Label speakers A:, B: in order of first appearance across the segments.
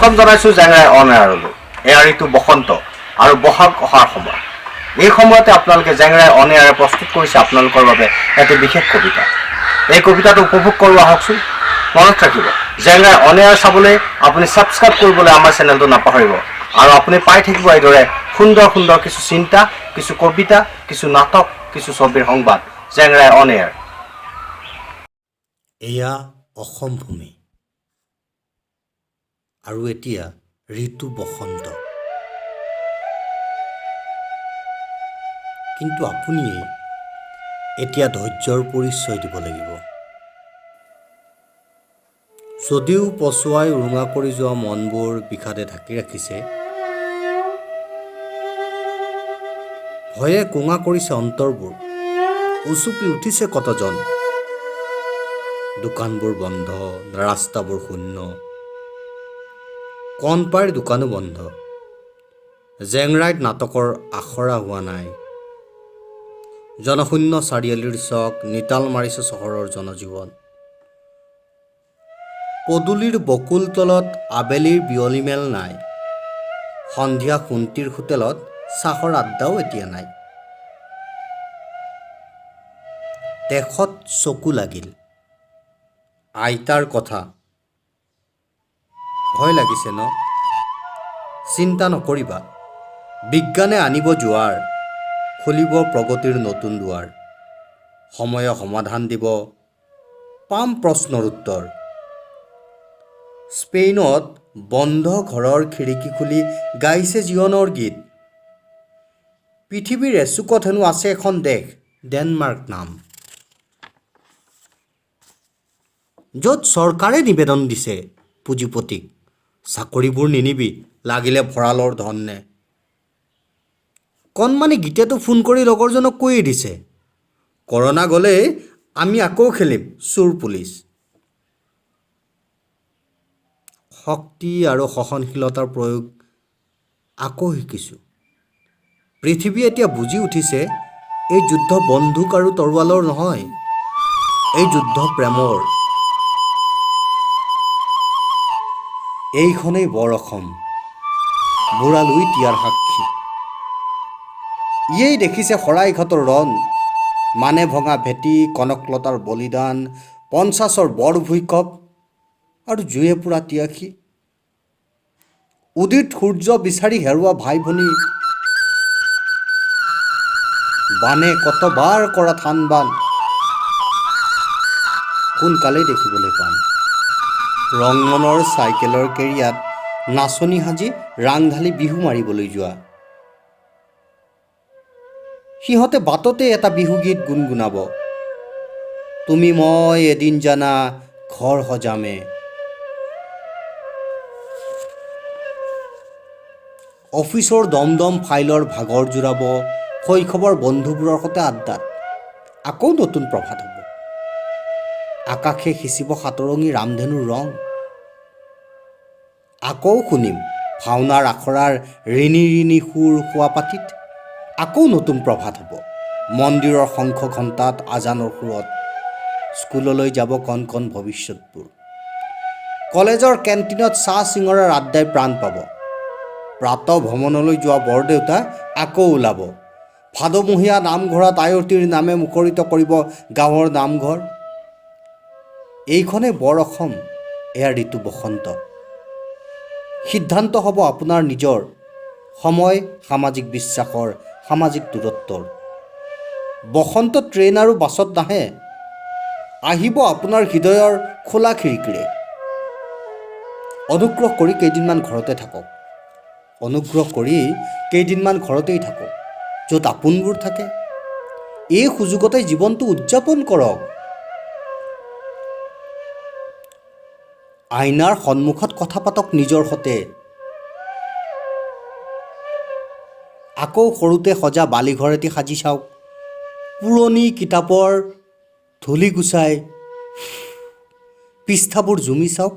A: স্বাগতম জনাইছোঁ জেংৰাই অন এয়াৰলৈ। এয়া ঋতু বসন্ত আৰু বহাগ অহাৰ সময়। এই সময়তে আপোনালোকে জেংৰাই অন এয়াৰে প্ৰস্তুত কৰিছে আপোনালোকৰ বাবে এটি বিশেষ কবিতা। এই কবিতাটো উপভোগ কৰোঁ আহকচোন। মনত ৰাখিব, জেংৰাই অন এয়াৰ চাবলৈ আপুনি ছাবস্ক্ৰাইব কৰিবলৈ আমাৰ চেনেলটো নাপাহৰিব। আৰু আপুনি পাই থাকিব এইদৰে সুন্দৰ সুন্দৰ কিছু চিন্তা, কিছু কবিতা, কিছু নাটক, কিছু ছবিৰ সংবাদ। জেংৰাই অন এয়াৰ।
B: এয়া অসম ভূমি আৰু এতিয়া ঋতু বসন্ত। কিন্তু আপুনিয়ে এতিয়া ধৈৰ্যৰ পৰিচয় দিব লাগিব। যদিও পচুৱাই উৰুঙা কৰি যোৱা মনবোৰ বিষাদে ঢাকি ৰাখিছে, ভয়ে কোঙা কৰিছে অন্তৰবোৰ, উচুপি উঠিছে কতজন। দোকানবোৰ বন্ধ, ৰাস্তাবোৰ শূন্য, কণপাইৰ দোকানো বন্ধ। জেংৰাইত নাটকৰ আখৰা হোৱা নাই। জনশূন্য চাৰিআলিৰ চক, নিতাল মাৰিছে চহৰৰ জনজীৱন। পদূলিৰ বকুল তলত আবেলিৰ বিয়লি মেল নাই। সন্ধিয়া সোণটিৰ হোটেলত চাহৰ আড্ডাও এতিয়া নাই। দেশত চকু লাগিল আইতাৰ কথা। ভয় লাগিছে ন? চিন্তা নকৰিবা, বিজ্ঞানে আনিব জোৱাৰ, খুলিব প্ৰগতিৰ নতুন দুৱাৰ। সময়ে সমাধান দিব, পাম প্ৰশ্নৰ উত্তৰ। স্পেইনত বন্ধ ঘৰৰ খিৰিকী খুলি গাইছে জীৱনৰ গীত। পৃথিৱীৰ এচুকত হেনো আছে এখন দেশ, ডেনমাৰ্ক নাম, য'ত চৰকাৰে নিবেদন দিছে পুঁজিপতিক, চাকৰিবোৰ নিনিবি, লাগিলে ভঁৰালৰ ধন নে। কণমানি গীতেতো ফোন কৰি লগৰজনক কৈয়ে দিছে, কৰোণা গ'লেই আমি আকৌ খেলিম চোৰ পুলিচ। শক্তি আৰু সহনশীলতাৰ প্ৰয়োগ আকৌ শিকিছোঁ। পৃথিৱী এতিয়া বুজি উঠিছে, এই যুদ্ধ বন্দুক আৰু তৰোৱালৰ নহয়, এই যুদ্ধ প্ৰেমৰ। এইখনেই বৰ অসম, বুঢ়ালৈ তিয়াৰ সাক্ষী। ইয়েই দেখিছে শৰাইঘাটৰ ৰণ, মানে ভঙা ভেটি, কনকলতাৰ বলিদান, 50ৰ বৰ ভূঁইকঁপ আৰু জুয়ে পুৰা তিয়াসী। উদিত সূৰ্য বিচাৰি হেৰুৱা ভাই ভনী, বানে কতবাৰ কৰা থান বান, সোনকালেই দেখিবলৈ পাম। ৰংমনৰ চাইকেলৰ কেৰিয়াত নাচনি সাজি ৰাং ঢালি বিহু মাৰিবলৈ যোৱা। সিহঁতে বাটতে এটা বিহুগীত গুণগুণাব, তুমি মই এদিন জানা ঘৰ সজামে। অফিচৰ দমদম ফাইলৰ ভাগৰ জোৰাব, শৈশৱৰ বন্ধুবোৰৰ সৈতে আড্ডাত। আকৌ নতুন প্ৰভাত হ'ব, আকাশে সিঁচিব সাতৰঙী ৰামধেনুৰ ৰং। আকৌ শুনিম ভাওনাৰ আখৰাৰ ৰিণি ৰিণি সুৰ শোৱাপাতিত। আকৌ নতুন প্ৰভাত হ'ব, মন্দিৰৰ শংখ ঘণ্টাত, আজানৰ সুৰত। স্কুললৈ যাব কণ কণ ভৱিষ্যতবোৰ, কলেজৰ কেণ্টিনত চাহ চিঙৰাৰ আড্ডাই প্ৰাণ পাব। প্ৰাত ভ্ৰমণলৈ যোৱা বৰদেউতা আকৌ ওলাব, ভাদমহীয়া নামঘৰত আয়তীৰ নামে মুখৰিত কৰিব গাঁৱৰ নামঘৰ। এইখনেই বৰ অসম, এয়া ঋতু বসন্ত। সিদ্ধান্ত হ'ব আপোনাৰ নিজৰ, সময় সামাজিক বিশ্বাসৰ, সামাজিক দূৰত্বৰ। বসন্ত ট্ৰেইন আৰু বাছত নাহে, আহিব আপোনাৰ হৃদয়ৰ খোলা খিৰিকীৰে। অনুগ্ৰহ কৰি কেইদিনমান ঘৰতে থাকক, অনুগ্ৰহ কৰি কেইদিনমান ঘৰতেই থাকক, য'ত আপোনবোৰ থাকে। এই সুযোগতে জীৱনটো উদযাপন কৰক। আইনাৰ সন্মুখত কথা পাতক নিজৰ সতে। আকৌ সৰুতে সজা বালিঘৰ এটি সাজি চাওক, পুৰণি কিতাপৰ ধূলি গুচাই পৃষ্ঠাবোৰ জুমি চাওক।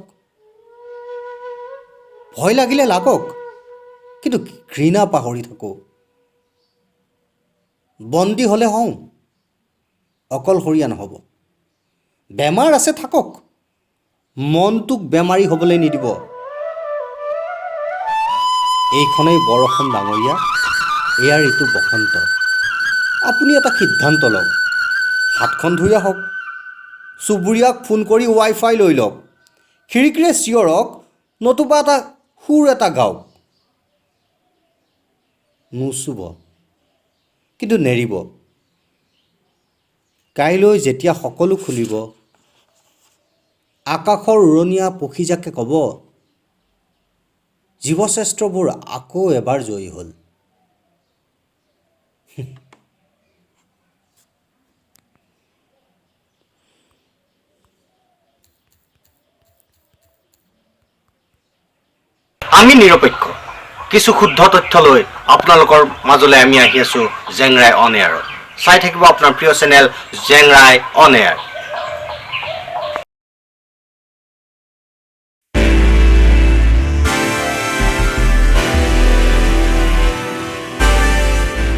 B: ভয় লাগিলে লাগক, কিন্তু ঘৃণা পাহৰি থাকোঁ। বন্দী হ'লে হওঁ, অকলশৰীয়া নহ'ব। বেমাৰ আছে থাকক, মনটোক বেমাৰী হ'বলৈ নিদিব। এইখনেই বৰ অসম ডাঙৰীয়া, এয়া ঋতু বসন্ত। আপুনি এটা সিদ্ধান্ত লওক, হাতখন ধুই আহক, চুবুৰীয়াক ফোন কৰি ৱাইফাই লৈ লওক, খিৰিকীৰে চিঞৰক, নতুবা এটা সুৰ এটা গাওক। নুচুব, কিন্তু নেৰিব। কাইলৈ যেতিয়া সকলো খুলিব, আকাশৰ উৰণীয়া পক্ষীজাকে ক'ব, জীৱশ্ৰেষ্ঠবোৰ আকৌ এবাৰ জয়ী হ'ল।
A: আমি নিৰপেক্ষ, কিছু শুদ্ধ তথ্য লৈ আপোনালোকৰ মাজলৈ আমি আহি আছোঁ জেংৰাই অন এয়াৰত। চাই থাকিব আপোনাৰ প্ৰিয় চেনেল জেংৰাই অন এয়াৰ।